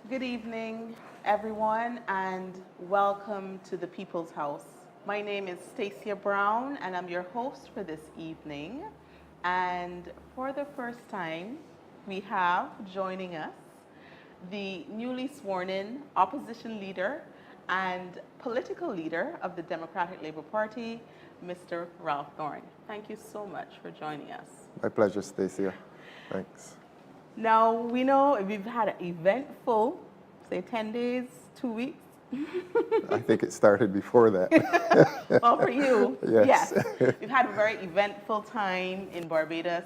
Good evening, everyone, and welcome to the People's House. My name is Stacia Brown, and I'm your host for this evening. And for the first time, we have joining us the newly sworn in opposition leader and political leader of the Democratic Labour Party, Mr. Ralph Thorne. Thank you so much for joining us. My pleasure, Stacia. Thanks. Now, we know we've had an eventful, say 10 days, 2 weeks. I think it started before that. Well, for you, Yes. We've had a very eventful time in Barbados.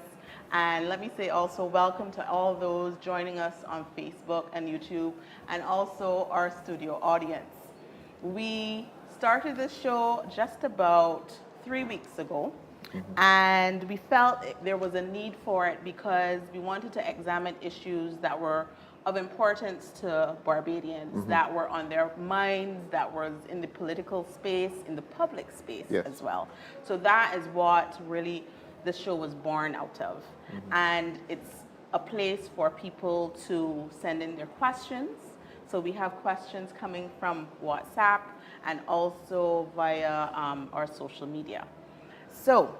And let me say also welcome to all those joining us on Facebook and YouTube, and also our studio audience. We started this show just about 3 weeks ago. And we felt there was a need for it because we wanted to examine issues that were of importance to Barbadians, that were on their minds, that was in the political space, in the public space as well. So that is what really the show was born out of. And it's a place for people to send in their questions. So we have questions coming from WhatsApp and also via our social media. So,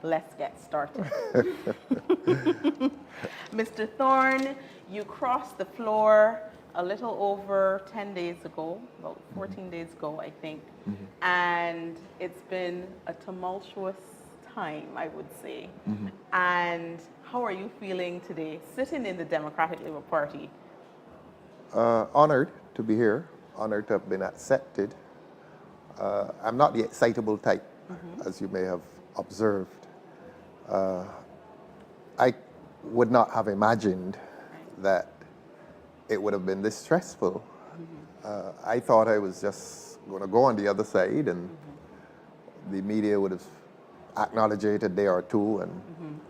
let's get started. Mr. Thorne, you crossed the floor a little over 10 days ago, about 14 days ago, I think. And it's been a tumultuous time, I would say. And how are you feeling today, sitting in the Democratic Labour Party? Honored to be here, honored to have been accepted. I'm not the excitable type, as you may have observed. I would not have imagined that it would have been this stressful. I thought I was just going to go on the other side and the media would have acknowledged it a day or two and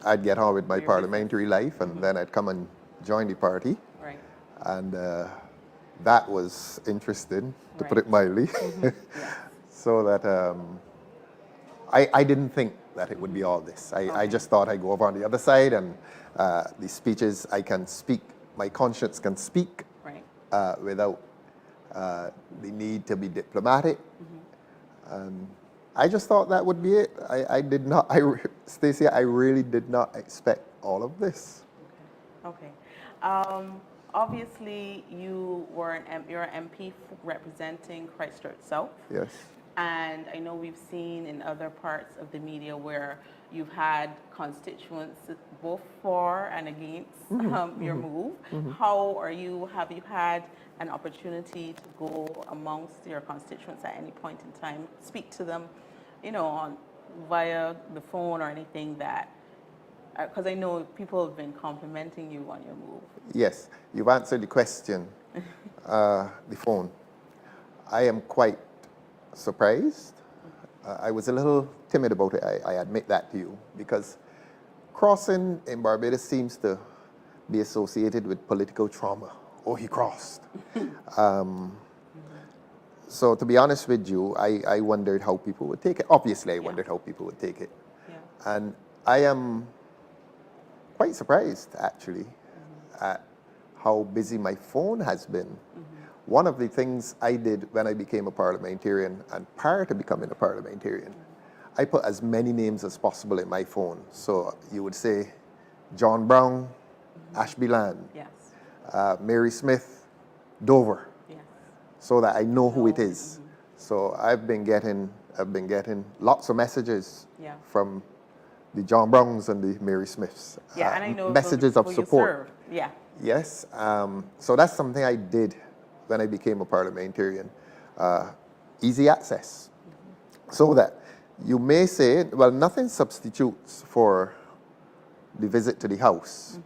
I'd get on with my parliamentary life and then I'd come and join the party. Right. And that was interesting, to put it mildly. So that I didn't think that it would be all this. I just thought I'd go over on the other side and the speeches I can speak, my conscience can speak without the need to be diplomatic. And I just thought that would be it. I did not, Stacia, I really did not expect all of this. Okay. Obviously, you're an MP representing Christchurch South. Yes. And I know we've seen in other parts of the media where you've had constituents both for and against your move. How are you? Have you had an opportunity to go amongst your constituents at any point in time, speak to them, via the phone or anything that? Because I know people have been complimenting you on your move. Yes, you've answered the question. The phone. I am quite surprised. I was a little timid about it, I admit that to you, because crossing in Barbados seems to be associated with political trauma. Oh, he crossed. So to be honest with you, I wondered how people would take it. Obviously, I wondered how people would take it. And I am quite surprised, actually, at how busy my phone has been. One of the things I did when I became a parliamentarian and prior to becoming a parliamentarian, I put as many names as possible in my phone. So you would say John Brown, Ashby Land, Mary Smith, Dover, so that I know who it is. So I've been getting lots of messages from the John Browns and the Mary Smiths. And I know messages of support. Yes. So that's something I did when I became a parliamentarian. Easy access. So that you may say, well, nothing substitutes for the visit to the house,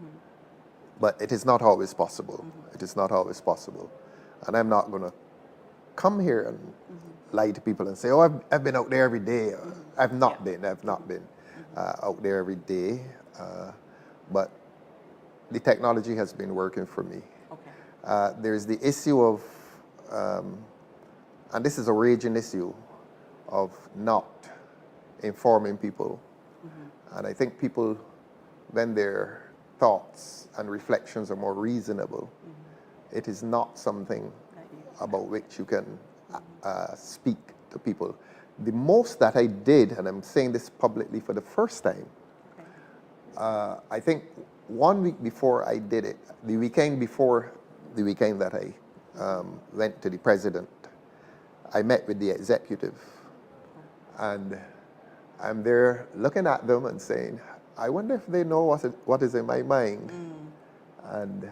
but it is not always possible. It is not always possible. And I'm not going to come here and lie to people and say, oh, I've been out there every day. I've not been out there every day. But the technology has been working for me. There's the issue of, and this is a raging issue, of not informing people. And I think people, when their thoughts and reflections are more reasonable, it is not something about which you can speak to people. The most that I did, and I'm saying this publicly for the first time, I think 1 week before I did it, the weekend before the weekend that I went to the president, I met with the executive, and I'm there looking at them and saying, I wonder if they know what is in my mind. And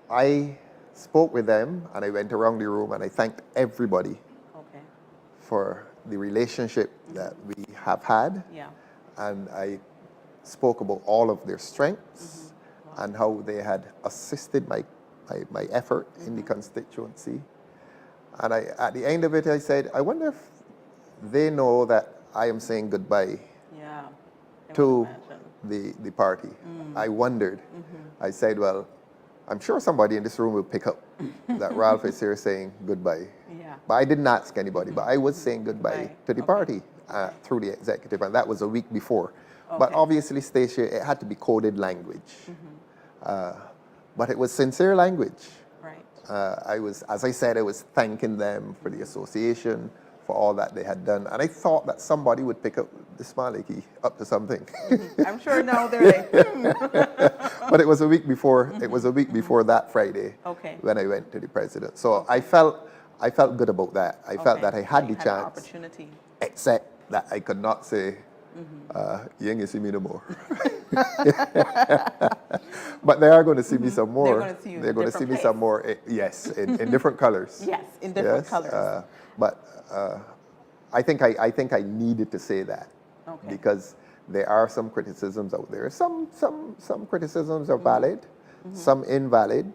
I spoke with them, and I went around the room, and I thanked everybody for the relationship that we have had. And I spoke about all of their strengths and how they had assisted my effort in the constituency. And at the end of it, I said, I wonder if they know that I am saying goodbye to the party. I wondered. I said, well, I'm sure somebody in this room will pick up that Ralph is here saying goodbye. But I didn't ask anybody, but I was saying goodbye to the party through the executive, and that was a week before. But obviously, Stacia, it had to be coded language. But it was sincere language. I was, as I said, I was thanking them for the association, for all that they had done. And I thought that somebody would pick up this Maliki up to something. I'm sure now they're like, But it was a week before, it was a week before that Friday when I went to the president. So I felt good about that. I felt that I had the chance, opportunity. Except that I could not say, you ain't gonna see me no more. But they are going to see me some more. They're going to see me some more. Yes, in different colors. Yes, in different colors. But I think I needed to say that because there are some criticisms out there. Some criticisms are valid, some invalid.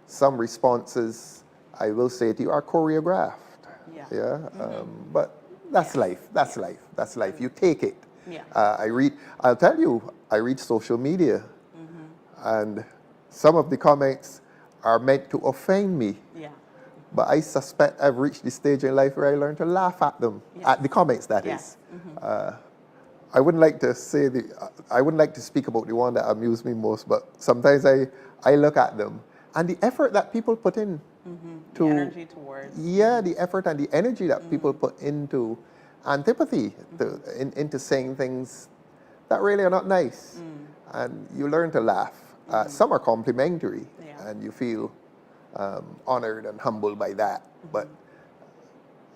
Some responses, I will say to you, are choreographed. But that's life. That's life. That's life. You take it. I'll tell you, I read social media, and some of the comments are meant to offend me. But I suspect I've reached the stage in life where I learn to laugh at them, at the comments, that is. I wouldn't like to say I wouldn't like to speak about the one that amused me most, but sometimes I look at them and the effort that people put in to the energy towards. The effort and the energy that people put into antipathy, into saying things that really are not nice. And you learn to laugh. Some are complimentary, and you feel honored and humbled by that. But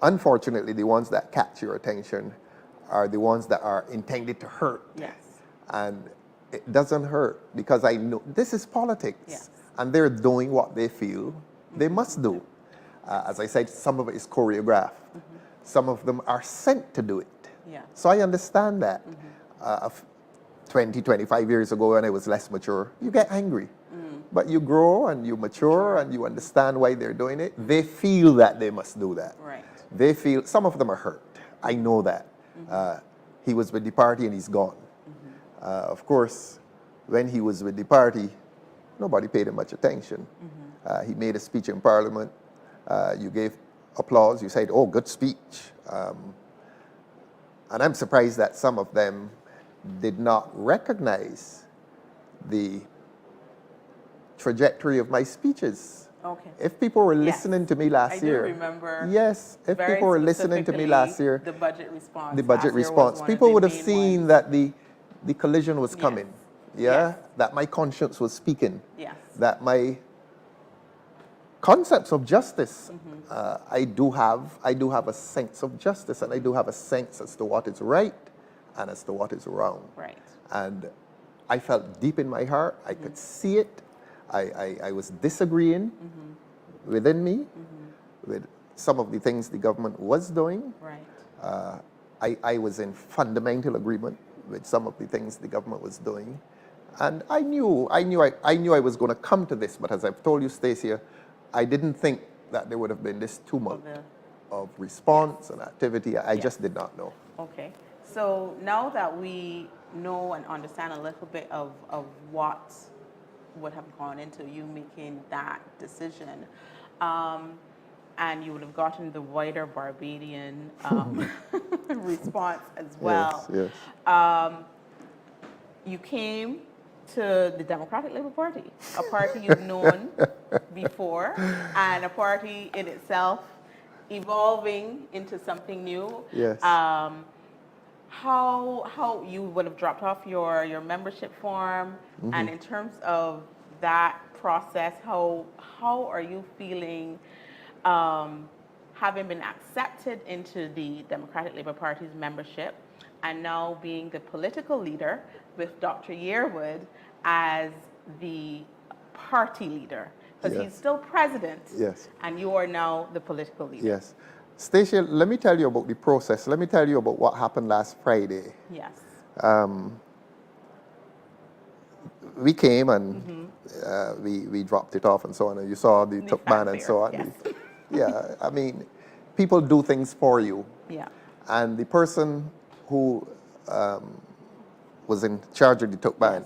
unfortunately, the ones that catch your attention are the ones that are intended to hurt. And it doesn't hurt because I know this is politics. And they're doing what they feel they must do. As I said, some of it is choreographed. Some of them are sent to do it. So I understand that. 20, 25 years ago when I was less mature, you get angry. But you grow and you mature and you understand why they're doing it. They feel that they must do that. They feel, some of them are hurt. I know that. He was with the party and he's gone. Of course, when he was with the party, nobody paid him much attention. He made a speech in Parliament. You gave applause. You said, oh, good speech. And I'm surprised that some of them did not recognize the trajectory of my speeches. If people were listening to me last year. I do remember. Yes, if people were listening to me last year. The budget response. The budget response. People would have seen that the collision was coming. That my conscience was speaking. That my concepts of justice, I do have a sense of justice, and I do have a sense as to what is right and as to what is wrong. And I felt deep in my heart, I could see it. I was disagreeing within me with some of the things the government was doing. I was in fundamental agreement with some of the things the government was doing. And I knew I was going to come to this, but as I've told you, Stacia, I didn't think that there would have been this tumult of response and activity. I just did not know. So now that we know and understand a little bit of what would have gone into you making that decision, and you would have gotten the wider Barbadian response as well. You came to the Democratic Labour Party, a party you've known before, and a party in itself evolving into something new. Yes. How you would have dropped off your membership form, and in terms of that process, how are you feeling, having been accepted into the Democratic Labour Party's membership, and now being the political leader with Dr. Yearwood as the party leader, because he's still president, Yes. and you are now the political leader. Yes. Stacia, let me tell you about the process. Let me tell you about what happened last Friday. Yes. We came and we dropped it off and so on, and you saw the tuck ban and so on. Yes. Yeah, I mean, people do things for you. Yeah. And the person who was in charge of the tuck ban,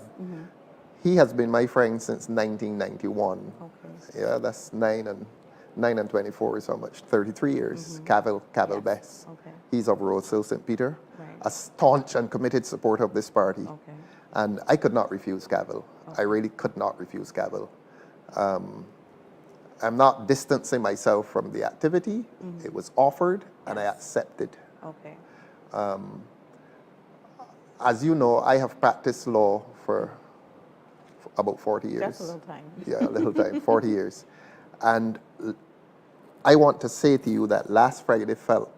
he has been my friend since 1991. Okay. Yeah, that's 9 and 24 is how much? 33 years. Cavill Bess. Okay. He's of Rosehill, St. Peter. Right. A staunch and committed supporter of this party. Okay. And I could not refuse Cavill. I really could not refuse Cavill. I'm not distancing myself from the activity. It was offered, and I accepted. Okay. As you know, I have practiced law for about 40 years. Just a little time. Yeah, a little time, 40 years. And I want to say to you that last Friday I felt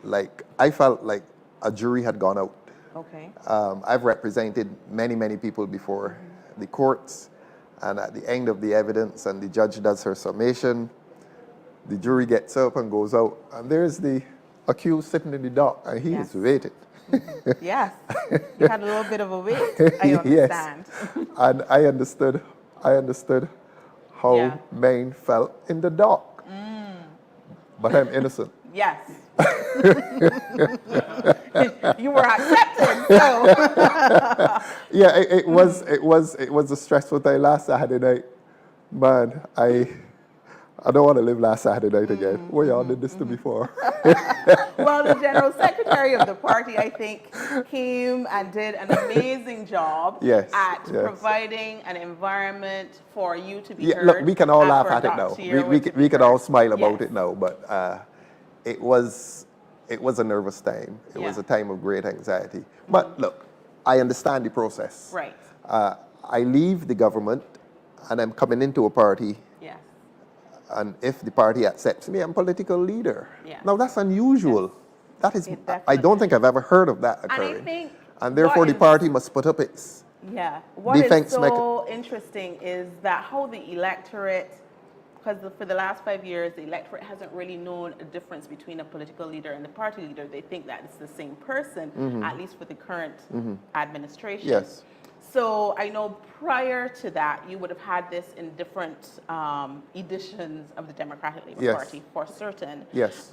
like a jury had gone out. Okay. I've represented many people before the courts, and at the end of the evidence and the judge does her summation, the jury gets up and goes out, and there's the accused sitting in the dock, and he is waiting. Yes. You had a little bit of a wait, I understand. Yes. And I understood how men felt in the dock. But I'm innocent. Yes. You were accepted, so. Yeah, it was a stressful day last Saturday night. Man, I don't want to live last Saturday night again. Well, y'all did this to me before. Well, the general secretary of the party, I think, came and did an amazing job at providing an environment for you to be heard. Look, we can all laugh at it now. We can all smile about it now, but it was a nervous time. It was a time of great anxiety. But look, I understand the process. Right. I leave the government, and I'm coming into a party. Yes. And if the party accepts me, I'm political leader. Yeah. Now that's unusual. Yes. That is, I don't think I've ever heard of that occurring. And therefore the party must put up its defense. What is so interesting is that how the electorate, because for the last 5 years, the electorate hasn't really known a difference between a political leader and the party leader. They think that it's the same person, at least for the current administration. Yes. So I know prior to that, you would have had this in different editions of the Democratic Labour Party, for certain. Yes.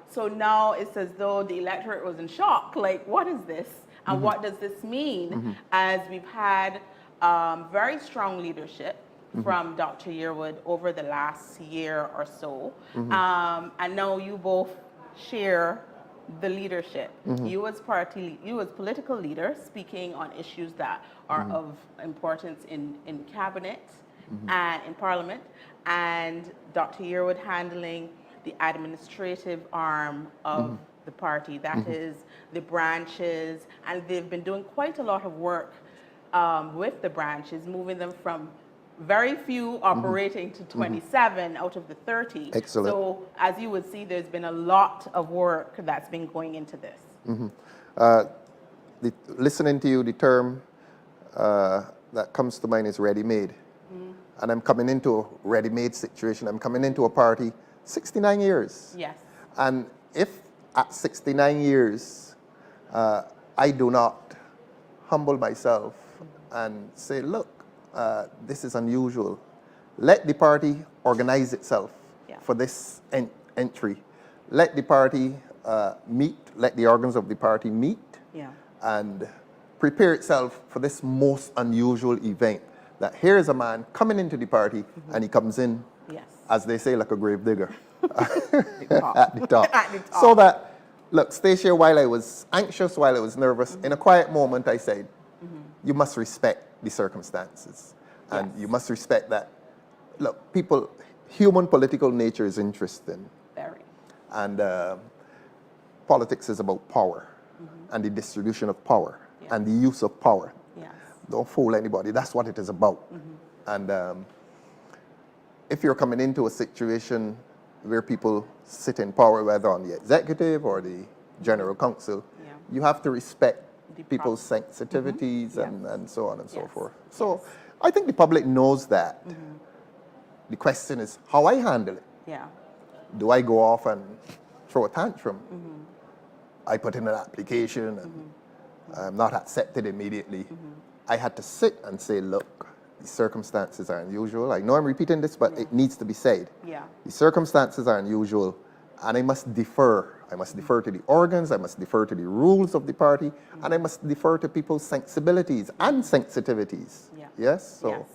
So now it's as though the electorate was in shock. Like, what is this? And what does this mean? As we've had very strong leadership from Dr. Yearwood over the last year or so. And now you both share the leadership. You as political leader speaking on issues that are of importance in cabinet and in parliament, and Dr. Yearwood handling the administrative arm of the party, that is the branches, and they've been doing quite a lot of work with the branches, moving them from very few operating to 27 out of the 30. Excellent. So as you would see, there's been a lot of work that's been going into this. Listening to you, the term that comes to mind is ready-made. And I'm coming into a ready-made situation. I'm coming into a party 69 years. Yes. And if at 69 years I do not humble myself and say, look, this is unusual. Let the party organize itself for this entry. Let the party meet, let the organs of the party meet and prepare itself for this most unusual event. That here is a man coming into the party and he comes in, as they say, like a grave digger at the top. So that, look, Stacia, while I was anxious, while I was nervous, in a quiet moment I said, you must respect the circumstances. And Yes. you must respect that. Look, human political nature is interesting. Very. And politics is about power and the distribution of power and the use of power. Yes. Don't fool anybody. That's what it is about. And if you're coming into a situation where people sit in power, whether on the executive or the general council, you have to respect people's sensitivities and so on and so forth. So I think the public knows that. The question is how I handle it. Yeah. Do I go off and throw a tantrum? I put in an application and I'm not accepted immediately. I had to sit and say, look, the circumstances are unusual. I know I'm repeating this, but it needs to be said. Yeah. The circumstances are unusual, and I must defer. I must defer to the organs, I must defer to the rules of the party, and I must defer to people's sensibilities and sensitivities. Yeah. Yes? So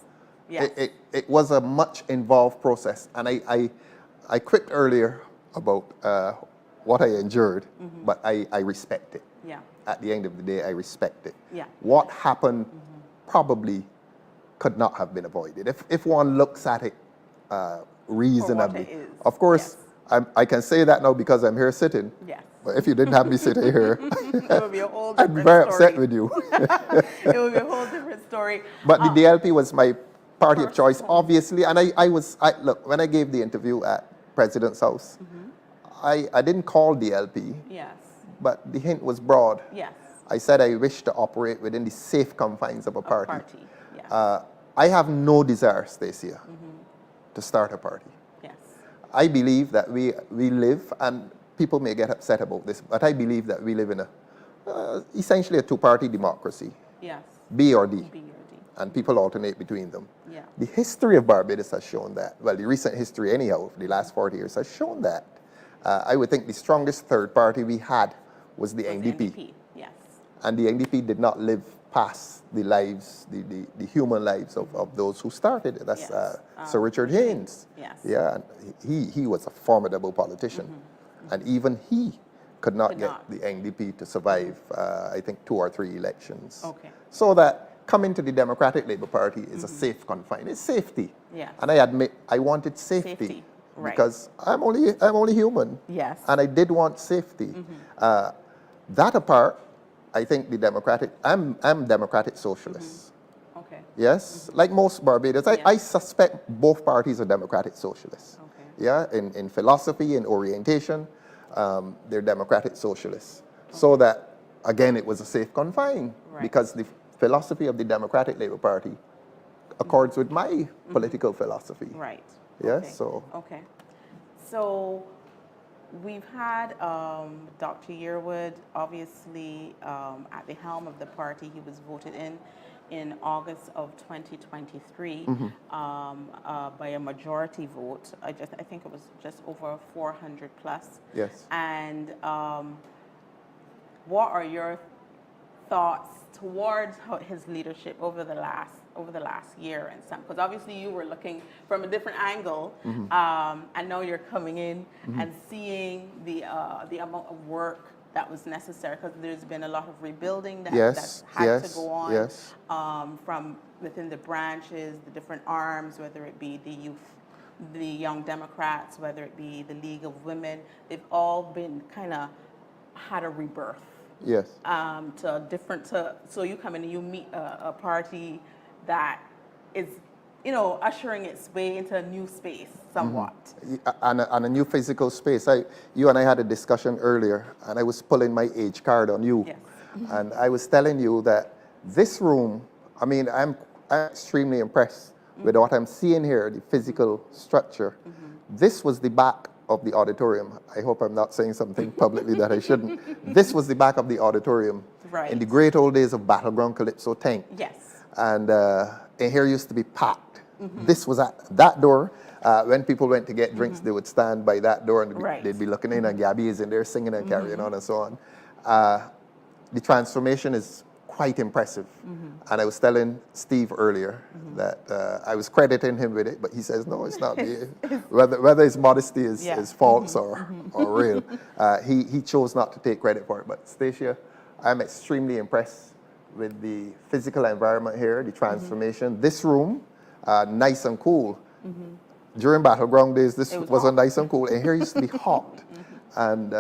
Yes. it was a much involved process, and I quipped earlier about what I endured, but I respect it. Yeah. At the end of the day, I respect it. Yeah. What happened probably could not have been avoided if one looks at it reasonably. For what it is. Of course, I can say that now because I'm here sitting. Yes. But if you didn't have me sitting here, It would be a whole I'd be different very story. upset with you. It would be a whole different story. But the DLP was my party of choice, obviously. And look, when I gave the interview at President's House, I didn't call DLP, Yes. but the hint was broad. Yes. I said I wish to operate within the safe confines of a party. Yes. I have no desire, Stacia, to start a party. Yes. I believe that we live, and people may get upset about this, but I believe that we live in essentially a two-party democracy, Yes. B or D, B or D. and people alternate between them. Yeah. The history of Barbados has shown that. Well, the recent history anyhow, of the last 40 years, has shown that. I would think the strongest third party we had was the NDP. Yes. And the NDP did not live past the lives, the human lives of those who started it. That's Sir Richard Haynes. Yes. Yeah, and he was a formidable politician. And even he could not get the NDP to survive, I think, 2 or 3 elections. Okay. So that coming to the Democratic Labour Party is a safe confine. It's safety. Yes. And I admit I wanted safety. Right. Because I'm only human. Yes. And I did want safety. That apart, I think I'm democratic socialist. Okay. Yes, like most Barbados, I suspect both parties are democratic socialists. Okay. Yeah, in philosophy and orientation, they're democratic socialists. So that, again, it was a safe confine because the philosophy of the Democratic Labour Party accords with my political philosophy. Right. Yes, Okay. so. Okay. So we've had Dr. Yearwood, obviously, at the helm of the party. He was voted in August of 2023 by a majority vote. I think it was just over 400 plus. Yes. And what are your thoughts towards his leadership over the last year and some? Because obviously you were looking from a different angle, and now you're coming in and seeing the amount of work that was necessary, because there's been a lot of rebuilding that had to go on from within the branches, the different arms, whether it be the youth, the Young Democrats, whether it be the League of Women. They've all been kind of had a rebirth. Yes. So you come in and you meet a party that is, ushering its way into a new space somewhat. And a new physical space. You and I had a discussion earlier, and I was pulling my age card on you. Yes. And I was telling you that this room, I mean, I'm extremely impressed with what I'm seeing here, the physical structure. This was the back of the auditorium. I hope I'm not saying something publicly that I shouldn't. This was the back of the auditorium in the great old days of Battleground Calypso Tank. Yes. And here used to be packed. This was at that door. When people went to get drinks, they would stand by that door and they'd be looking in, and Gabby is in there singing and carrying on and so on. The transformation is quite impressive. And I was telling Steve earlier that I was crediting him with it, but he says, no, it's not me. Whether his modesty is false or real, he chose not to take credit for it. But Stacia, I'm extremely impressed with the physical environment here, the transformation. This room, nice and cool. During battleground days, this wasn't nice and cool, and here used to be hot. And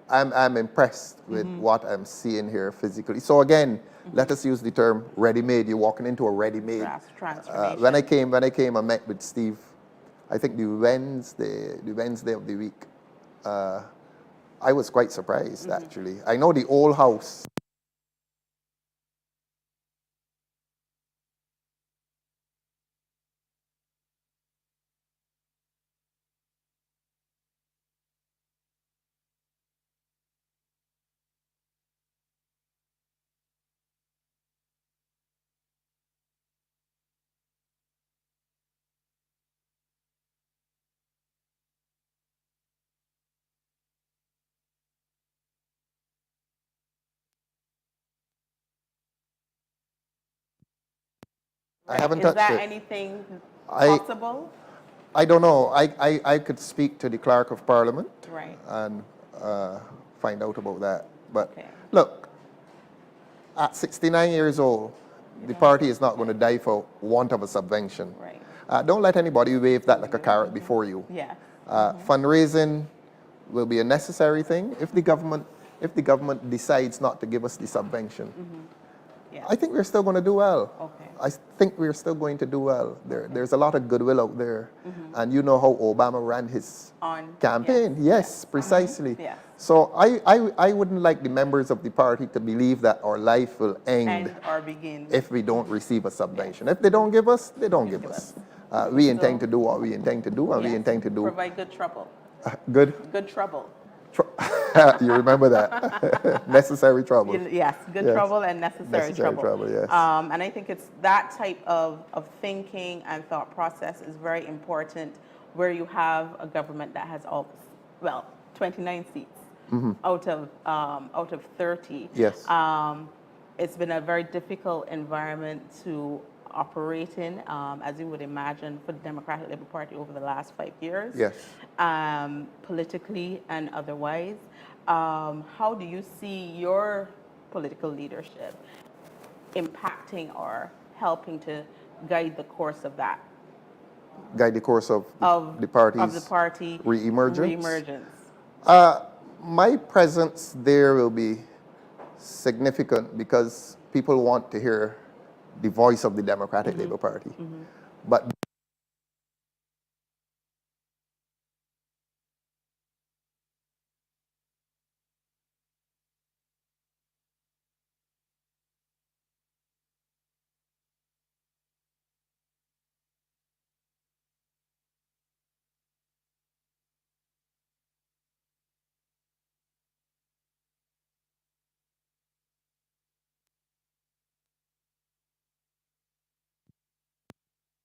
I'm impressed with what I'm seeing here physically. So again, let us use the term ready-made. You're walking into a ready-made. Transformation. When I came, I met with Steve. I think the Wednesday of the week. I was quite surprised, actually. I know the old house. I haven't touched it. Is that anything possible? I don't know. I could speak to the Clerk of Parliament and find out about that. But look, at 69 years old, the party is not going to die for want of a subvention. Don't let anybody wave that like a carrot before you. Fundraising will be a necessary thing if the government decides not to give us the subvention. I think we're still going to do well. I think we're still going to do well. There's a lot of goodwill out there. And you know how Obama ran his campaign. Yes, precisely. So I wouldn't like the members of the party to believe that our life will end or begin if we don't receive a subvention. If they don't give us, they don't give us. We intend to do what we intend to do, and we intend to do. Provide good trouble. Good trouble. You remember that? Necessary trouble. Yes, good trouble and necessary trouble. Yes. And I think it's that type of thinking and thought process is very important where you have a government that has 29 seats out of 30. Yes. It's been a very difficult environment to operate in, as you would imagine, for the Democratic Labour Party over the last 5 years. Yes. Politically and otherwise. How do you see your political leadership impacting or helping to guide the course of that? Guide the course of the party re-emergence? My presence there will be significant because people want to hear the voice of the Democratic Labour Party. But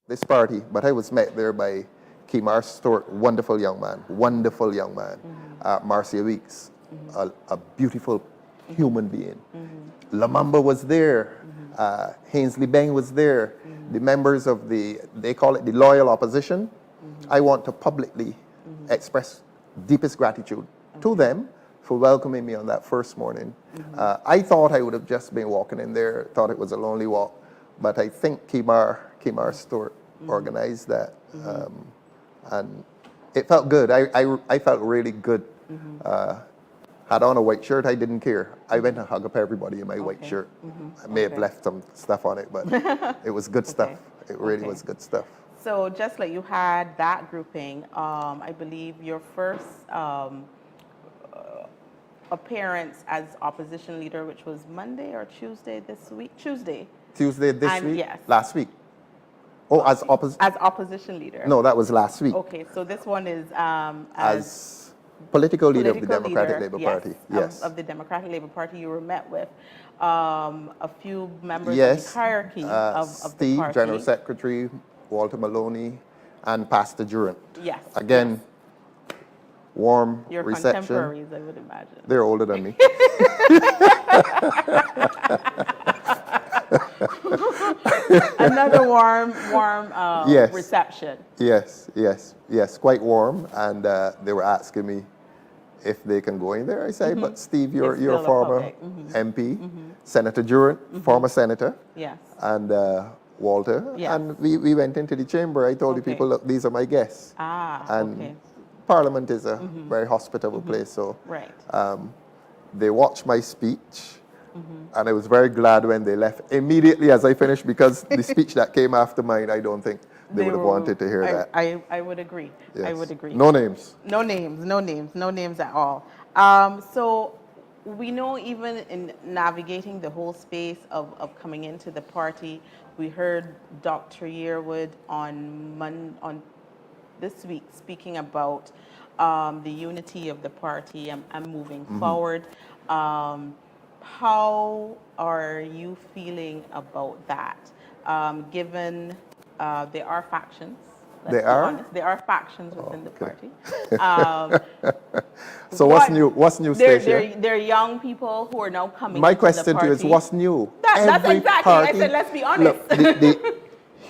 this party, but I was met there by Kimar Stewart, wonderful young man. Marcia Weeks, a beautiful human being. Lamamba was there. Hainsley Beng was there. The members of they call it the loyal opposition. I want to publicly express deepest gratitude to them for welcoming me on that first morning. I thought I would have just been walking in there, thought it was a lonely walk, but I think Kimar Stewart organized that, and it felt good. I felt really good. Had on a white shirt, I didn't care. I went and hugged up everybody in my white shirt. I may have left some stuff on it, but it was good stuff. It really was good stuff. So just like you had that grouping, I believe your first appearance as opposition leader, which was Monday or Tuesday this week? Tuesday this week? Yes. Last week. Oh, as opposition leader. No, that was last week. Okay, so this one is as political leader of the Democratic Labour Party. Yes. Of the Democratic Labour Party, you were met with a few members of the hierarchy of Steve, the party. General Secretary, Walter Maloney, and Pastor Durant. Yes. Again, warm Your reception. Contemporaries, I would imagine. They're older than me. Another warm reception. Yes, quite warm. And they were asking me if they can go in there. I said, but Steve, you're a former MP. Senator Durant, former senator, Yes. and Walter. Yes. And we went into the chamber. I told the Okay. people, look, these are my guests. And Okay. Parliament is a very hospitable place. So Right. they watched my speech. And I was very glad when they left immediately as I finished, because the speech that came after mine, I don't think they would have wanted to hear that. I would agree. Yes. I would agree. No names. No names, no names, no names at all. So we know even in navigating the whole space of coming into the party, we heard Dr. Yearwood on this week speaking about the unity of the party and moving forward. How are you feeling about that? Given there are factions. Let's be honest. There are factions within the party. So what's new? What's new, Stacia? There are young people who are now coming My into question the to party. you is, what's new? That's Every exactly. party, I said, let's be honest. Look, the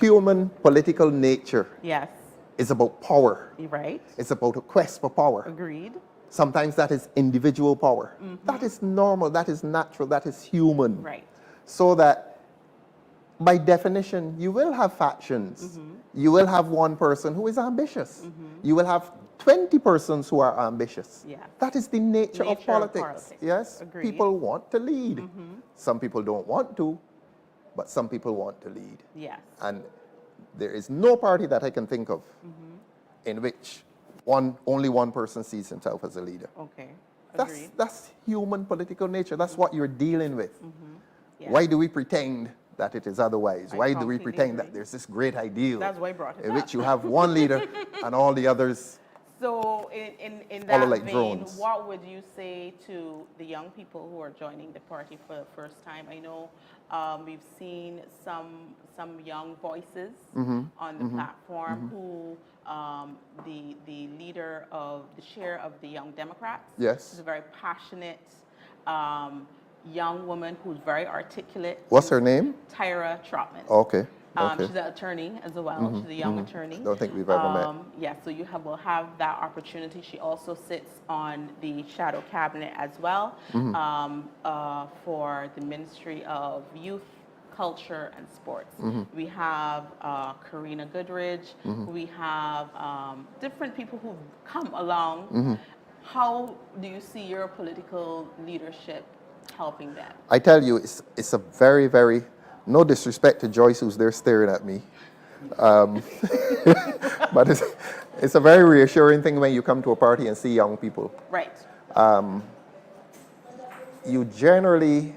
human political nature Yes. is about power. You're right. It's about a quest for power. Agreed. Sometimes that is individual power. That is normal, that is natural, that is human. Right. So that by definition, you will have factions. You will have one person who is ambitious. You will have 20 persons who are ambitious. Yeah. That is the nature of politics. Yes? Agreed. People want to lead. Some people don't want to, but some people want to lead. Yes. And there is no party that I can think of in which only one person sees himself as a leader. Okay. Agreed. That's human political nature. That's what you're dealing with. Yeah. Why do we pretend that it is otherwise? Why do we completely pretend agree. that there's this great ideal That's why I brought it in up. which you have one leader and all the others? So in Follow that like vein, drones. what would you say to the young people who are joining the party for the first time? I know we've seen some young voices on the platform who the leader of the chair of the Young Democrats. Yes. She's a very passionate young woman who's very articulate. What's her name? Tyra Trotman. Okay. Okay. She's an attorney as well. She's a young attorney. Don't think we've ever met. Yeah, so will have that opportunity. She also sits on the shadow cabinet as well for the Ministry of Youth, Culture, and Sports. We have Karina Goodridge. We have different people who've come along. How do you see your political leadership helping them? I tell you, it's a very, very, no disrespect to Joyce who's there staring at me, but it's a very reassuring thing when you come to a party and see young people. Right. You generally,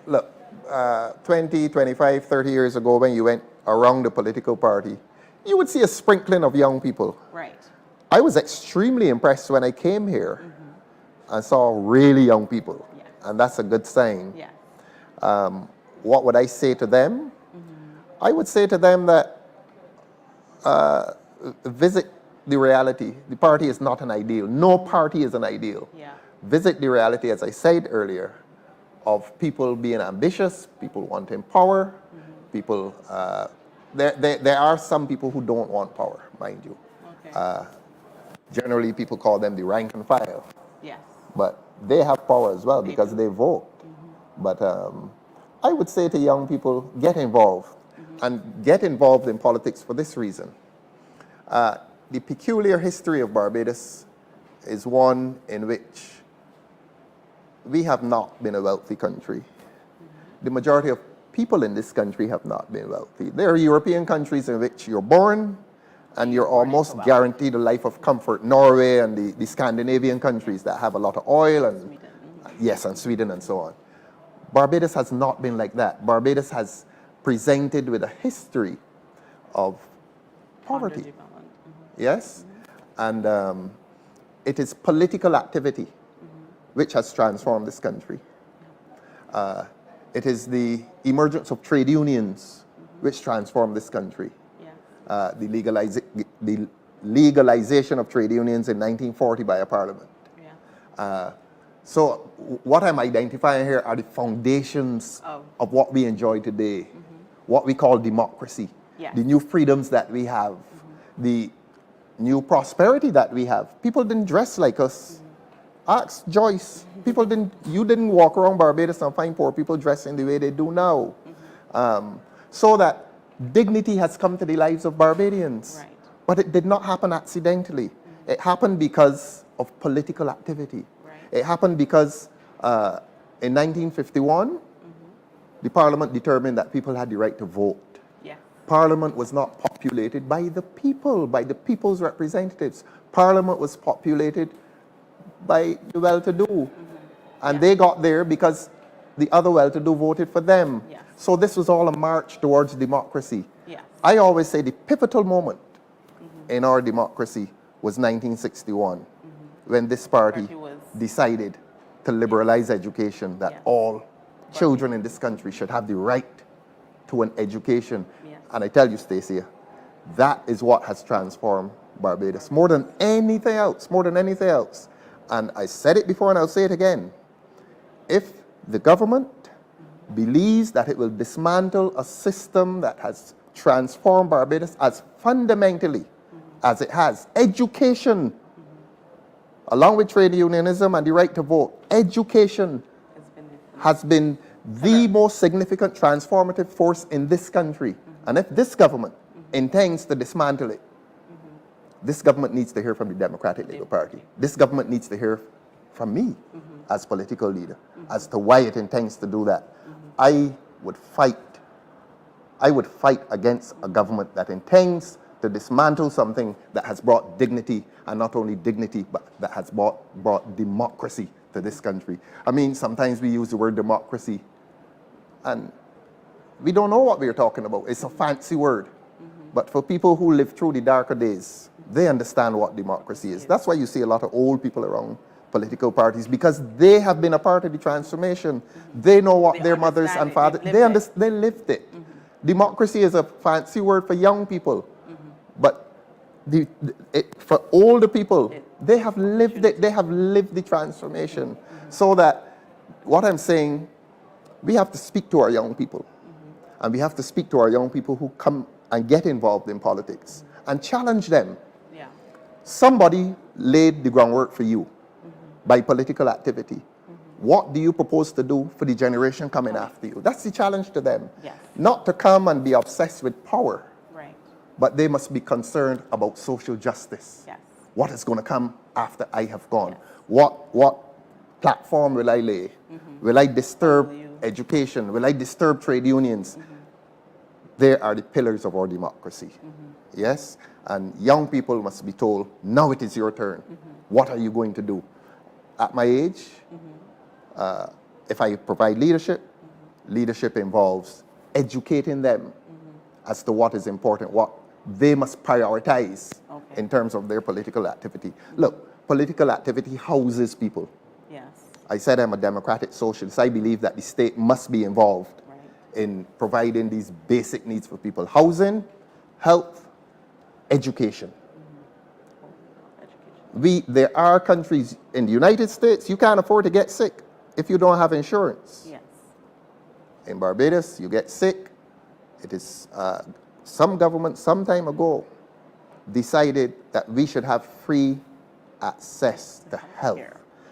look, 20, 25, 30 years ago when you went around the political party, you would see a sprinkling of young people. Right. I was extremely impressed when I came here and saw really young people. Yes. And that's a good sign. Yeah. What would I say to them? I would say to them that visit the reality. The party is not an ideal. No party is an ideal. Yeah. Visit the reality, as I said earlier, of people being ambitious, people wanting power, people, there are some people who don't want power, mind you. Okay. Generally, people call them the rank and file, Yes. but they have power as well because they vote. But I would say to young people, get involved, and get involved in politics for this reason. The peculiar history of Barbados is one in which we have not been a wealthy country. The majority of people in this country have not been wealthy. There are European countries in which you're born and you're almost guaranteed a life of comfort. Norway and the Scandinavian countries that have a lot of oil, and yes, and Sweden and so on. Barbados has not been like that. Barbados has presented with a history of poverty. Yes? And it is political activity which has transformed this country. It is the emergence of trade unions which transformed this country. The legalization of trade unions in 1940 by a parliament. So what I'm identifying here are the foundations of what we enjoy today, what we call democracy, the new freedoms that we have, the new prosperity that we have. People didn't dress like us Ask Joyce. You didn't walk around Barbados and find poor people dressing the way they do now. So that dignity has come to the lives of Barbadians. Right. But it did not happen accidentally. It happened because of political activity. Right. It happened because in 1951, the Parliament determined that people had the right to vote. Yes. Parliament was not populated by the people, by the people's representatives. Parliament was populated by the well-to-do. And they got there because the other well-to-do voted for them. Yes. So this was all a march towards democracy. Yes. I always say the pivotal moment in our democracy was 1961, when this party decided to liberalize education, that all children in this country should have the right to an education. Yes. And I tell you, Stacia, that is what has transformed Barbados more than anything else, more than anything else. And I said it before and I'll say it again. If the government believes that it will dismantle a system that has transformed Barbados as fundamentally as it has, education, along with trade unionism and the right to vote, education has been the most significant transformative force in this country. And if this government intends to dismantle it, this government needs to hear from the Democratic Labour Party. This government needs to hear from me as political leader as to why it intends to do that. I would fight against a government that intends to dismantle something that has brought dignity, and not only dignity, but that has brought democracy to this country. I mean, sometimes we use the word democracy, and we don't know what we're talking about. It's a fancy word. But for people who live through the darker days, they understand what democracy is. That's why you see a lot of old people around political parties, because they have been a part of the transformation. They know what their mothers and fathers, they lived it. Democracy is a fancy word for young people. But for older people, they have lived it. They have lived the transformation. So that what I'm saying, we have to speak to our young people. And we have to speak to our young people who come and get involved in politics and challenge them. Yeah. Somebody laid the groundwork for you by political activity. What do you propose to do for the generation coming after you? That's the challenge to them. Yes. Not to come and be obsessed with power. Right. But they must be concerned about social justice. Yes. What is going to come after I have gone? Yes. What platform will I lay? Will I disturb education? Will I disturb trade unions? They are the pillars of our democracy. Yes? And young people must be told, now it is your turn. What are you going to do? At my age, if I provide leadership, leadership involves educating them as to what is important, what they must prioritize in terms of their political activity. Look, political activity houses people. Yes. I said I'm a democratic socialist. I believe that the state must be involved in providing these basic needs for people. Housing, health, education. There are countries in the United States, you can't afford to get sick if you don't have insurance. Yes. In Barbados, you get sick. It is some government some time ago decided that we should have free access to health.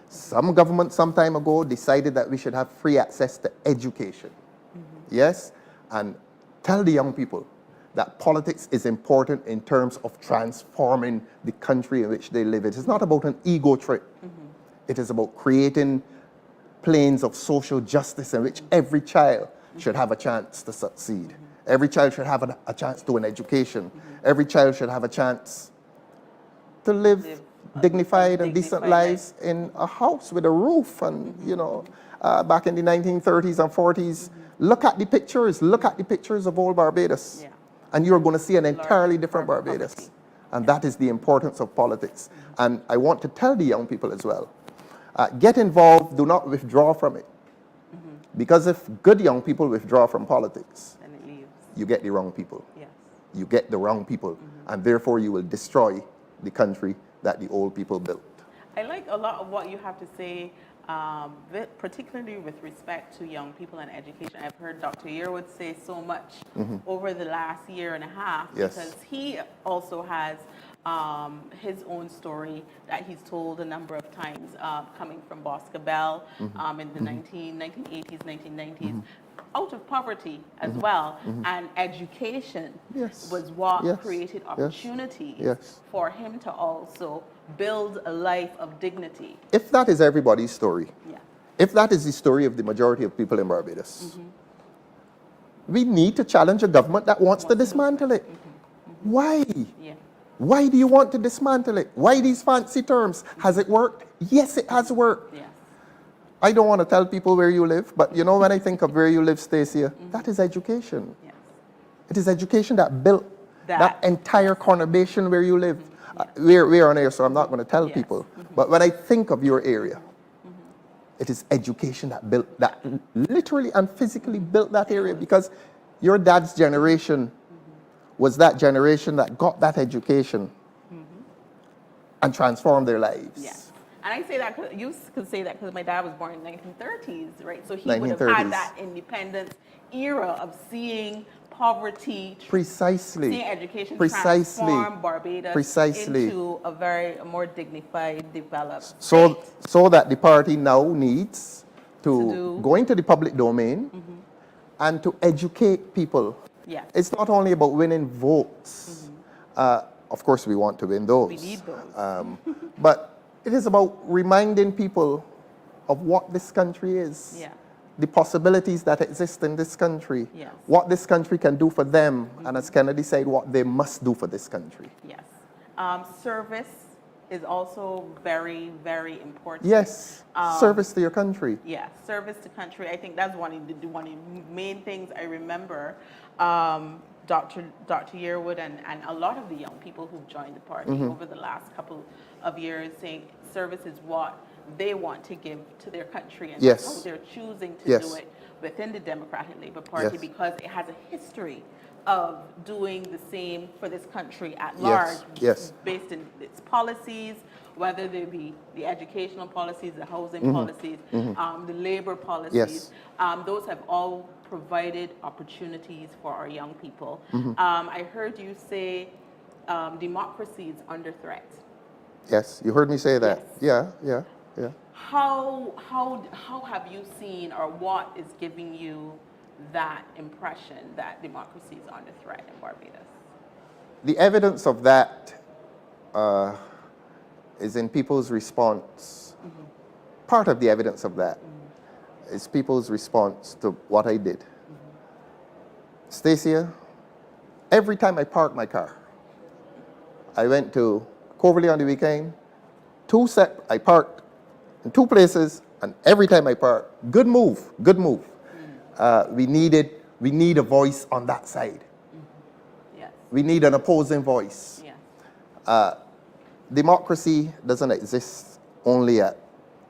Some government some time ago decided that we should have free access to education. Yes? And tell the young people that politics is important in terms of transforming the country in which they live. It is not about an ego trip. It is about creating planes of social justice in which every child should have a chance to succeed. Every child should have a chance to an education. Every child should have a chance to live dignified and decent lives in a house with a roof. And, you know, back in the 1930s and 40s, look at the pictures. Look at the pictures of old Barbados. Yeah. And you're going to see an entirely different Barbados. And that is the importance of politics. And I want to tell the young people as well, get involved, do not withdraw from it. Because if good young people withdraw from politics, And it leaves. you get the wrong people. Yes. You get the wrong people. And therefore you will destroy the country that the old people built. I like a lot of what you have to say, particularly with respect to young people and education. I've heard Dr. Yearwood say so much over the last year and a half, Yes. because he also has his own story that he's told a number of times, coming from Boscobel in the 1980s, 1990s, out of poverty as well. And education Yes. was what Yes. created Yes. opportunities Yes. for him to also build a life of dignity. If that is everybody's story, Yeah. if that is the story of the majority of people in Barbados, we need to challenge a government that wants to dismantle it. Why? Yeah. Why do you want to dismantle it? Why these fancy terms? Has it worked? Yes, it has worked. Yes. I don't want to tell people where you live, but you know when I think of where you live, Stacia, that is education. Yes. It is education that built that That- entire conurbation where you live. We're on air, so I'm not going to tell Yes. people. But when I think of your area, it is education that built that, literally and physically built that area, because your dad's generation was that generation that got that education and transformed their lives. Yes. And I say that, you could say that because my dad was born in the 1930s, right? So he would have 1930s. had that independence era of seeing poverty, Precisely. seeing education Precisely. transform Barbados Precisely. into a more dignified, developed So, state. so that the party now needs to do- go into the public domain and to educate people. Yes. It's not only about winning votes. Of course, we want to win those. We need those. But it is about reminding people of what this country is. Yeah. The possibilities that exist in this country. Yes. What this country can do for them, and as Kennedy said, what they must do for this country. Yes. Service is also very, very important. Yes, service to your country. Yeah, service to country. I think that's one of the main things I remember. Dr. Yearwood and a lot of the young people who've joined the party over the last couple of years saying service is what they want to give to their country, and Yes. that's how they're choosing to Yes. do it within the Democratic Labour Party, Yes. because it has a history of doing the same for this country at Yes. large, Yes. based in its policies, whether they be the educational policies, the housing policies, the labor policies. Yes. Those have all provided opportunities for our young people. I heard you say democracy is under threat. Yes, you heard me say that. Yes. Yeah. How have you seen, or what is giving you that impression that democracy is under threat in Barbados? The evidence of that is in people's response. Part of the evidence of that is people's response to what I did. Stacia, every time I park my car, I went to Coverley on the weekend, I parked in two places, and every time I park, good move. We need a voice on that side. Yes. We need an opposing voice. Yes. Democracy doesn't exist only at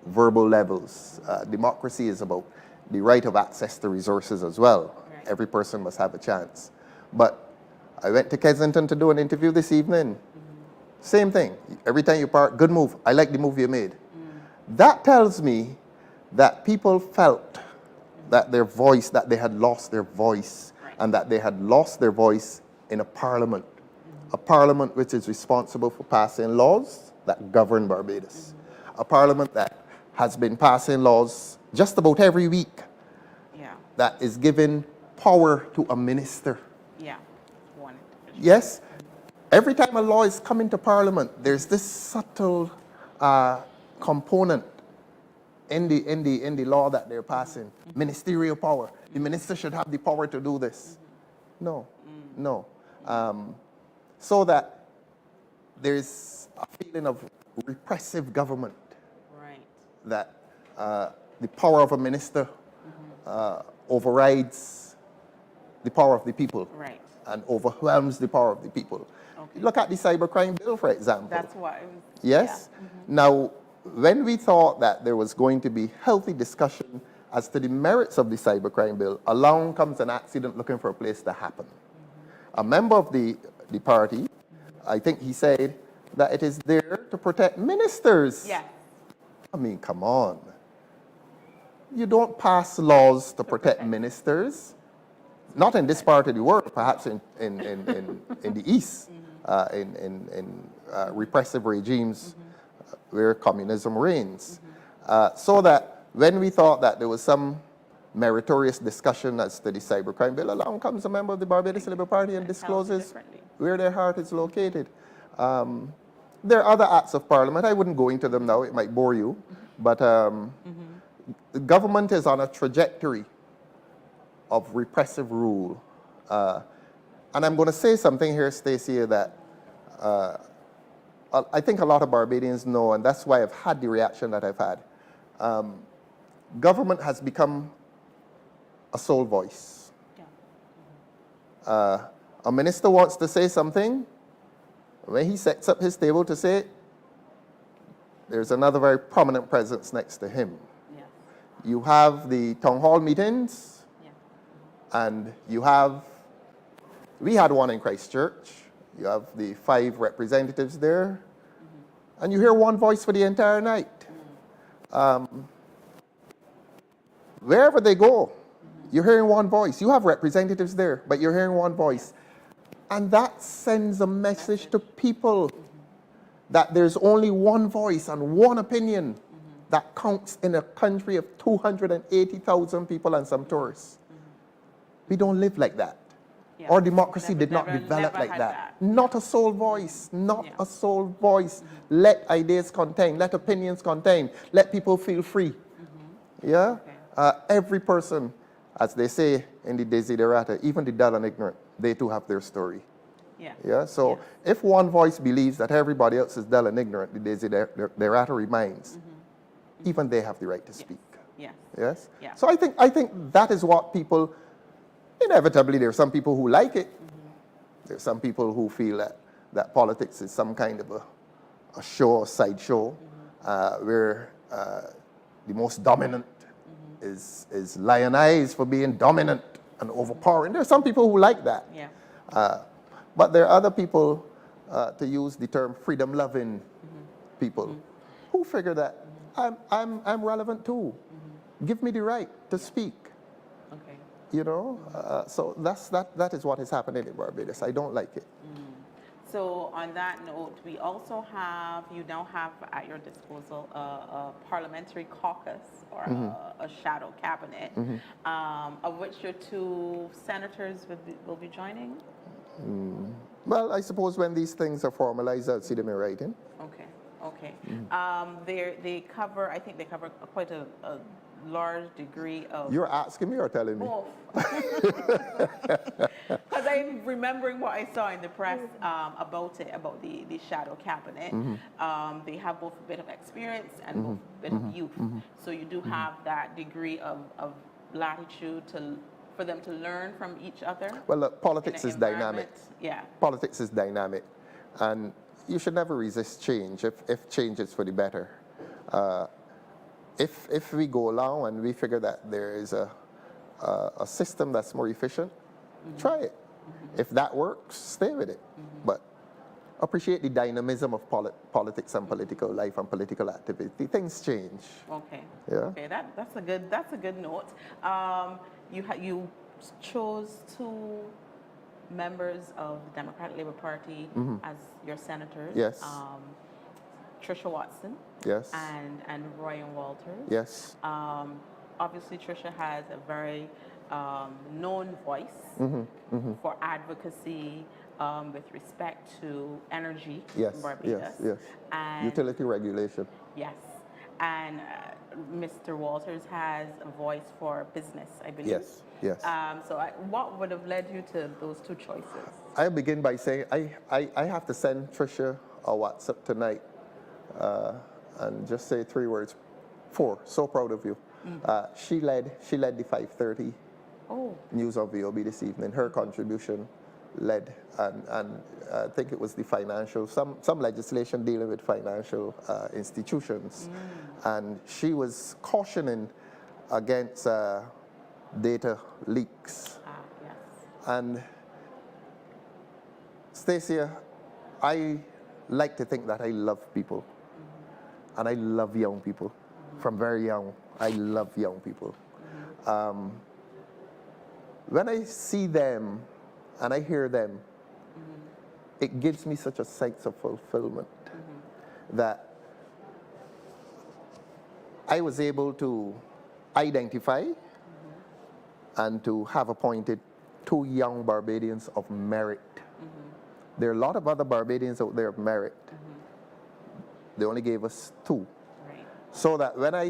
verbal levels. Democracy is about the right of access to resources as well. Right. Every person must have a chance. But I went to Kensington to do an interview this evening. Same thing. Every time you park, good move. I like the move you made. That tells me that people felt that that they had lost their voice, Right. and that they had lost their voice in a parliament which is responsible for passing laws that govern Barbados, a parliament that has been passing laws just about every week, Yeah. that is giving power to a minister. Yeah. One. Yes, every time a law is coming to parliament, there's this subtle component in the law that they're passing. Ministerial power. The minister should have the power to do this. No. So that there's a feeling of repressive government, Right. that the power of a minister overrides the power of the people. Right. And overwhelms the power of the people. Okay. Look at the cybercrime bill, for example. That's what I was. Yes? Yeah. Now, when we thought that there was going to be healthy discussion as to the merits of the cybercrime bill, along comes an accident looking for a place to happen. A member of the party, I think he said that it is there to protect ministers. Yeah. I mean, come on. You don't pass laws to protect ministers. Not in this part of the world, perhaps in the East, in repressive regimes where communism reigns. So that when we thought that there was some meritorious discussion as to the cybercrime bill, along comes a member of the Barbados Labour Party and discloses where their heart is located. There are other acts of parliament. I wouldn't go into them now. It might bore you. But the government is on a trajectory of repressive rule. And I'm going to say something here, Stacey, that I think a lot of Barbadians know, and that's why I've had the reaction that I've had. Government has become a sole voice. A minister wants to say something. When he sets up his table to say it, there's another very prominent presence next to him. Yeah. You have the town hall meetings, and you have, we had one in Christchurch. You have the 5 representatives there, and you hear one voice for the entire night. Wherever they go, you're hearing one voice. You have representatives there, but you're hearing one voice. And that sends a message to people that there's only one voice and one opinion that counts in a country of 280,000 people and some tourists. We don't live like that. Yeah. Our democracy did not develop like that. Not a sole voice, not a sole voice. Let ideas contain, let opinions contain, let people feel free. Yeah? Okay. Every person, as they say in the Desiderata, even the dull and ignorant, they too have their story. Yeah. Yeah. So if one voice believes that everybody else is dull and ignorant, the Desiderata reminds, even they have the right to speak. Yes. Yes. Yeah. So I think that is what people. Inevitably, there are some people who like it. There are some people who feel that politics is some kind of a show or sideshow where the most dominant is lionized for being dominant and overpowering. There are some people who like that. Yeah. But there are other people, to use the term freedom-loving people, who figure that I'm relevant too. Give me the right to speak. Okay. You know, so that is what is happening in Barbados. I don't like it. So on that note, we also have, you now have at your disposal a parliamentary caucus or a shadow cabinet, of which your 2 senators will be joining? Well, I suppose when these things are formalized, I'll see them in writing. Okay, okay. They cover, I think they cover quite a large degree of... You're asking me or telling me? Both. Because I'm remembering what I saw in the press about the shadow cabinet. They have both a bit of experience and both a bit of youth. So you do have that degree of latitude for them to learn from each other. Well, look, politics is dynamic. Yeah. Politics is dynamic. And you should never resist change if change is for the better. If we go along and we figure that there is a system that's more efficient, try it. If that works, stay with it. But appreciate the dynamism of politics and political life and political activity. Things change. Okay. Yeah. Okay. That's a good note. You chose 2 members of the Democratic Labour Party as your senators. Yes. Tricia Watson. Yes. And Ryan Walters. Yes. Obviously, Tricia has a very known voice for advocacy with respect to energy in Barbados. Yes. And utility regulation. Yes. And Mr. Walters has a voice for business, I believe. Yes. So what would have led you to those 2 choices? I'll begin by saying I have to send Tricia a WhatsApp tonight and just say 3 words. 4. So proud of you. She led the 5:30 news on VOB this evening. Her contribution led, and I think it was the financial, some legislation dealing with financial institutions. And she was cautioning against data leaks. Yes. And Stacia, I like to think that I love people. And I love young people. From very young, I love young people. When I see them and I hear them, it gives me such a sense of fulfillment that I was able to identify and to have appointed 2 young Barbadians of merit. There are a lot of other Barbadians out there of merit. They only gave us 2. Right. So that when I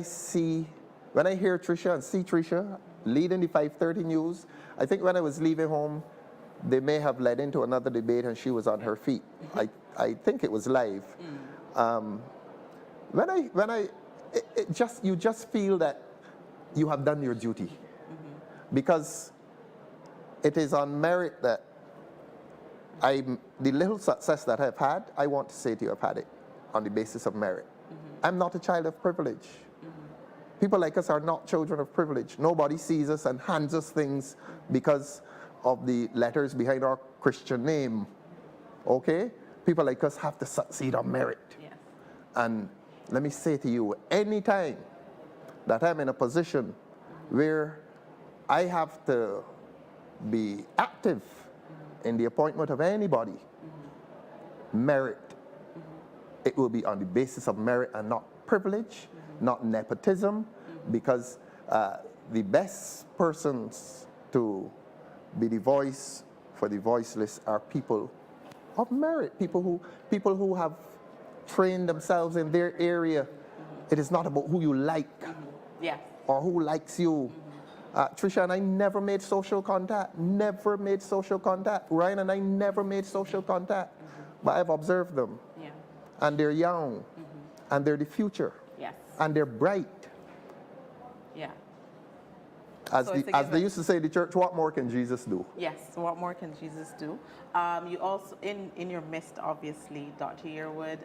hear Tricia and see Tricia leading the 5:30 news, I think when I was leaving home, they may have led into another debate and she was on her feet. I think it was live. You just feel that you have done your duty. Because it is on merit that the little success that I've had, I want to say to you, I've had it on the basis of merit. I'm not a child of privilege. People like us are not children of privilege. Nobody sees us and hands us things because of the letters behind our Christian name. Okay? People like us have to succeed on merit. Yes. And let me say to you, anytime that I'm in a position where I have to be active in the appointment of anybody, merit, it will be on the basis of merit and not privilege, not nepotism, because the best persons to be the voice for the voiceless are people of merit, people who have trained themselves in their area. It is not about who you like Yes. or who likes you. Tricia and I never made social contact, Ryan and I never made social contact, but I've observed them. Yeah. And they're young, and they're the future, Yes. and they're bright. Yeah. As, So the, it's a as they given. used to say, the church, what more can Jesus do? Yes. What more can Jesus do? You also, in your midst, obviously, Dr. Yearwood,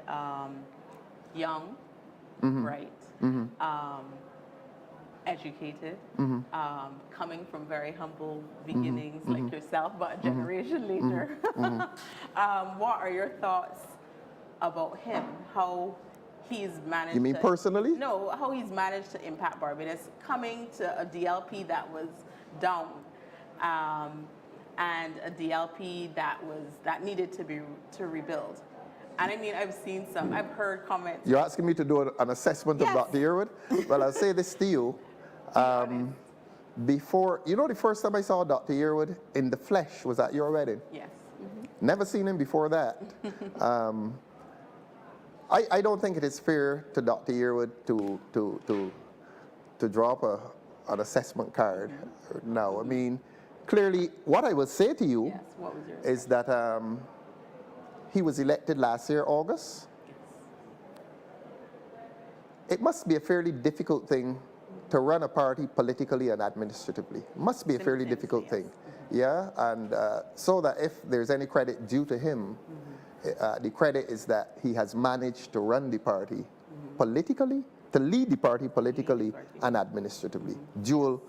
young, bright, educated, coming from very humble beginnings like yourself, but a generation later. What are your thoughts about him? How he's managed You mean to, personally? No, how he's managed to impact Barbados, coming to a DLP that was down, and a DLP that needed to rebuild. And I mean, I've heard comments. You're asking me to do an assessment Yes. of Dr. Yearwood? Well, I'll say this to you. Before, the first time I saw Dr. Yearwood in the flesh was at your wedding. Yes. Never seen him before that. I don't think it is fair to Dr. Yearwood to draw up an assessment card now. I mean, clearly, what I will say to you Yes. What was yours? is that he was elected last year, August. It must be a fairly difficult thing to run a party politically and administratively. Must be a fairly difficult thing. Yeah, and so that if there's any credit due to him, the credit is that he has managed to run the party politically, to lead the party politically and administratively. Dual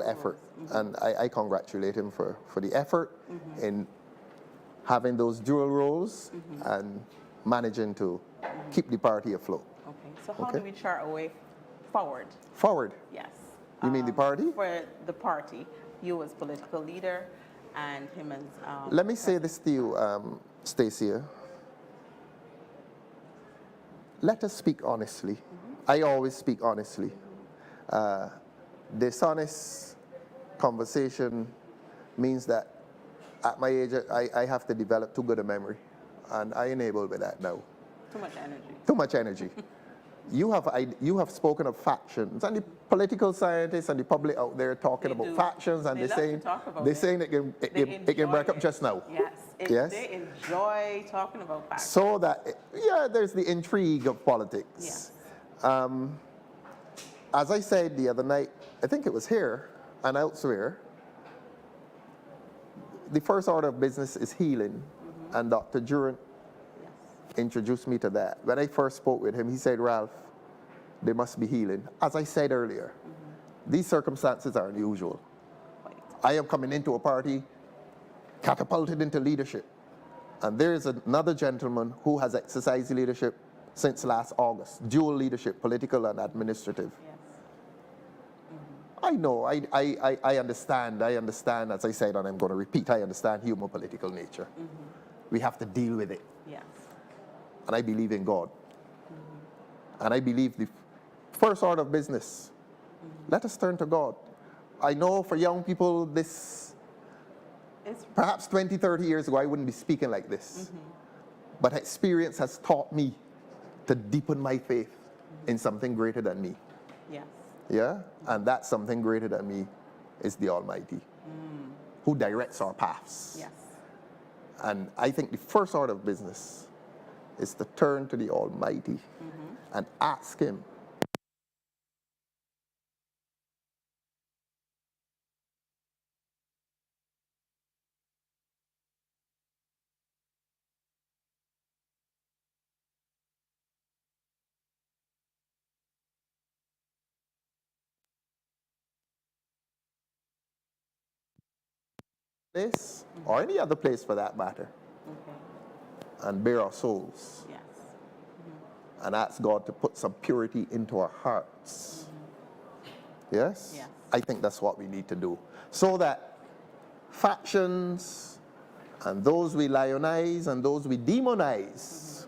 effort. And I congratulate him for the effort in having those dual roles and managing to keep the party afloat. Okay. So how do we chart a way forward? Forward. Yes. You mean the party? For the party, you as political leader, and him as. Let me say this to you, Stacia. Let us speak honestly. I always speak honestly. Dishonest conversation means that at my age, I have to develop too good a memory. And I enable with that now. Too much energy. Too much energy. You have spoken of factions, and the political scientists and the public out there talking They about do. factions, and They love to saying talk about they're it. saying it can break up just now. Yes. Yes. They enjoy talking about facts. So that there's the intrigue of politics. Yes. As I said the other night, I think it was here and elsewhere, the first order of business is healing, and Dr. Durant introduced me to that. When I first spoke with him, he said, Ralph, there must be healing. As I said earlier, these circumstances are unusual. I am coming into a party catapulted into leadership. And there is another gentleman who has exercised leadership since last August, dual leadership, political and administrative. Yes. I know, I understand, as I said, and I'm going to repeat, I understand human political nature. we have to deal with it. Yes. And I believe in God. And I believe the first order of business, let us turn to God. I know for young people, perhaps 20, 30 years ago, I wouldn't be speaking like this. But experience has taught me to deepen my faith in something greater than me. Yes. Yeah? And that something greater than me is the Almighty, who directs our paths. Yes. And I think the first order of business is to turn to the Almighty and ask Him. Place, or any other place for that matter, and bare our souls. Yes. And ask God to put some purity into our hearts. Yes? Yes. I think that's what we need to do. So that factions and those we lionize and those we demonize,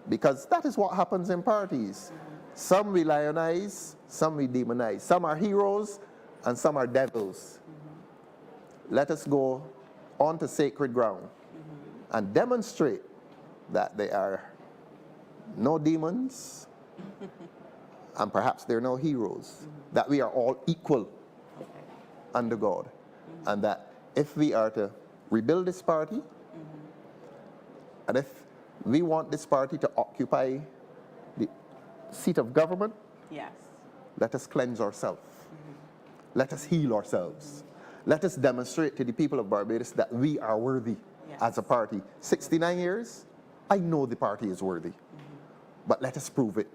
because that is what happens in parties. Some we lionize, some we demonize. Some are heroes and some are devils. Let us go onto sacred ground and demonstrate that they are no demons, and perhaps they're no heroes, that we are all equal under God, and that if we are to rebuild this party, and if we want this party to occupy the seat of government, Yes. let us cleanse ourselves. Let us heal ourselves. Let us demonstrate to the people of Barbados that we are worthy as a party. 69 years, I know the party is worthy. But let us prove it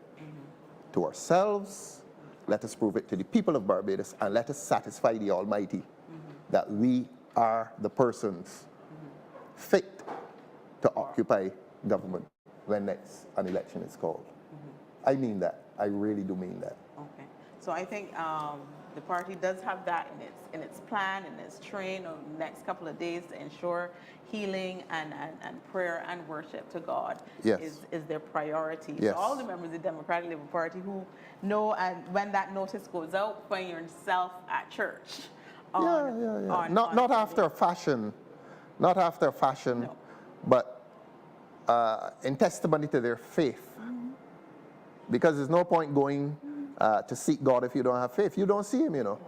to ourselves, let us prove it to the people of Barbados, and let us satisfy the Almighty that we are the persons fit to occupy government when next an election is called. I mean that. I really do mean that. Okay. So I think the party does have that in its plan, in its train of the next couple of days to ensure healing and prayer and worship to God is their priority. Yes. So all the members of the Democratic Labour Party who know, and when that notice goes out, find yourself at church. Not after fashion, No. but in testimony to their faith. Because there's no point going to seek God if you don't have faith. You don't see Him, you know.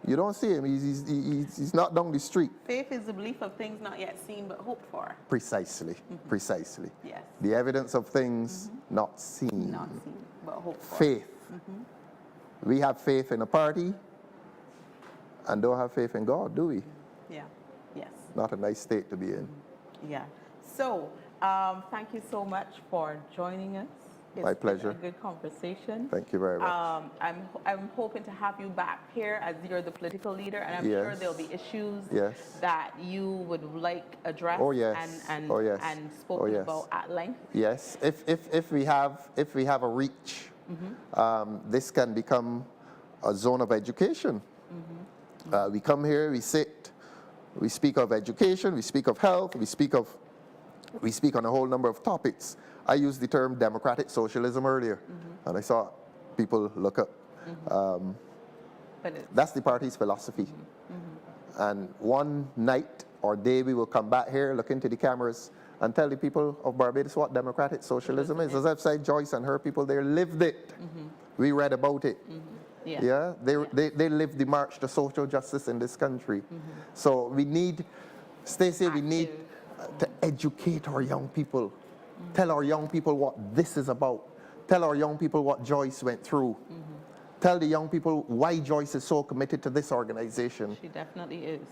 You don't see Him. He's not down the street. Faith is the belief of things not yet seen but hoped for. Precisely. Precisely. Yes. The evidence of things not seen. Not seen but hoped for. Faith. We have faith in a party and don't have faith in God, do we? Yeah. Yes. Not a nice state to be in. Yeah. So, thank you so much for joining us. My pleasure. It's been a good conversation. Thank you very much. I'm hoping to have you back here as you're the political leader, and I'm sure there'll be issues that you would like addressed and spoken about at length. Yes. If we have a reach, this can become a zone of education. We come here, we sit, we speak of education, we speak of health, we speak on a whole number of topics. I used the term democratic socialism earlier, and I saw people look up. That's the party's philosophy. And one night or day we will come back here, look into the cameras, and tell the people of Barbados what democratic socialism is. As I've said, Joyce and her people there lived it. We read about it. They lived the march to social justice in this country. So we need, Stacey, we need to educate our young people. Tell our young people what this is about. Tell our young people what Joyce went through. Tell the young people why Joyce is so committed to this organization. She definitely is.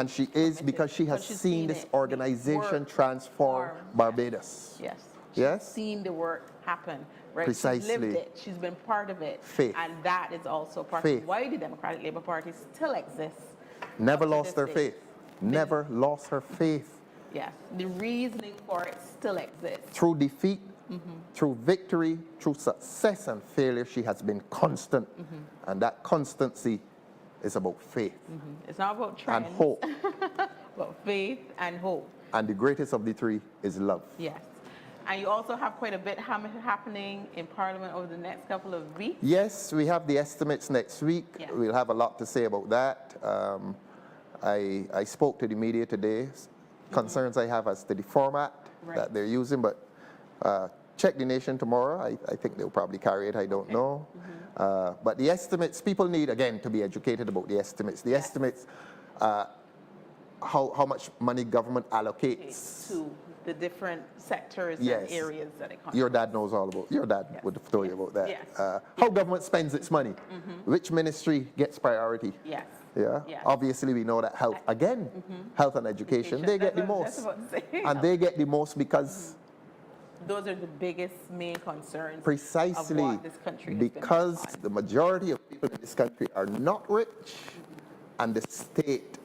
She is because she has seen this organization transform Barbados. Yes. Yes? She's seen the work happen. Right? Precisely. She's lived it. She's been part of it. Faith. And that is also part of why the Democratic Labour Party still exists. Never lost her faith. Never lost her faith. Yes. The reasoning for it still exists. Through defeat, through victory, through success and failure, she has been constant. And that constancy It's about faith It's not about and trends, hope. but faith and hope. And the greatest of the three is love. Yes. And you also have quite a bit happening in Parliament over the next couple of weeks. Yes, we have the estimates next week. Yeah. We'll have a lot to say about that. I spoke to the media today. Concerns I have as to the format that they're using, but check the Nation tomorrow. I think they'll probably carry it. I don't know. But the estimates, people need, again, to be educated about the estimates. The estimates, how much money government allocates to the different sectors and areas that it controls. Your dad knows all about, your dad would tell you about that. Yes. How government spends its money, which ministry gets priority. Yes. Yeah. Yes. Obviously, we know that health, again, health and education, they get the most. And they get the most because those are the biggest main concerns precisely of what this country has because been the majority of people in this country are not rich, and the state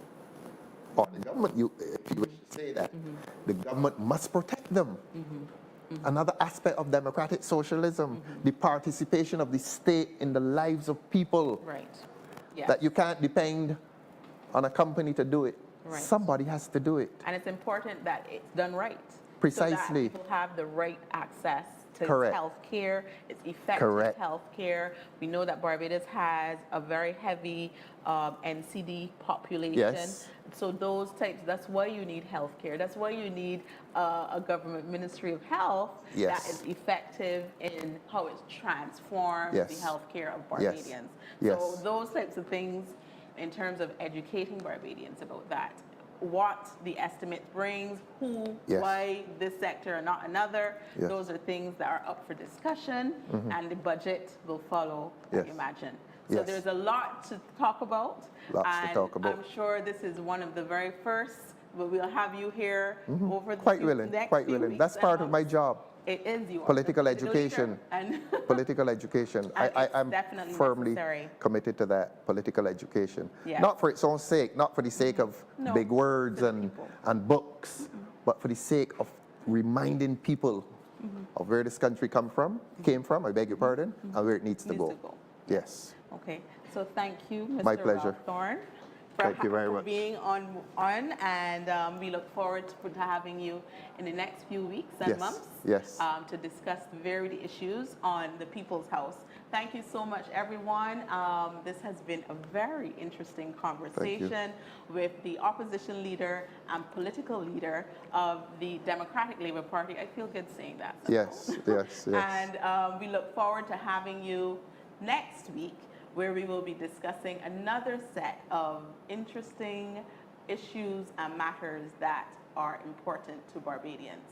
or the government, if you wish to say that, the government must protect them. Another aspect of democratic socialism, the participation of the state in the lives of people. Right. Yes. That you can't depend on a company to do it. Right. Somebody has to do it. And it's important that it's done right. Precisely. So that people have the right access to Correct. health care, it's effective Correct. health care. We know that Barbados has a very heavy NCD population. Yes. So those types, that's why you need health care. That's why you need a government ministry of health that is effective in how it transforms the health care of Barbadians. So those types of things in terms of educating Barbadians about that. What the estimate brings, who, why this sector and not another. Those are things that are up for discussion, and the budget will follow, I imagine. So there's a lot to talk about. Lots to talk about. I'm sure this is one of the very first, but we'll have you here over the quite few, willing, next quite few willing. weeks That's and part of my months. job. It is your Political education. And Political education. I'm definitely firmly necessary. committed to that, political education. Yes. Not for its own sake, not for the sake of big words and books, but for the sake of reminding people of where this country came from, I beg your pardon, and where it needs to go. Yes. Okay, so thank you, Mr. My pleasure. THORNE. Thank you very for much. being on, and we look forward to having you in the next few weeks and months to discuss the varied issues on the People's House. Thank you so much, everyone. This has been a very interesting conversation with the opposition leader and political leader of the Democratic Labour Party. I feel good saying that. Yes. And we look forward to having you next week, where we will be discussing another set of interesting issues and matters that are important to Barbadians.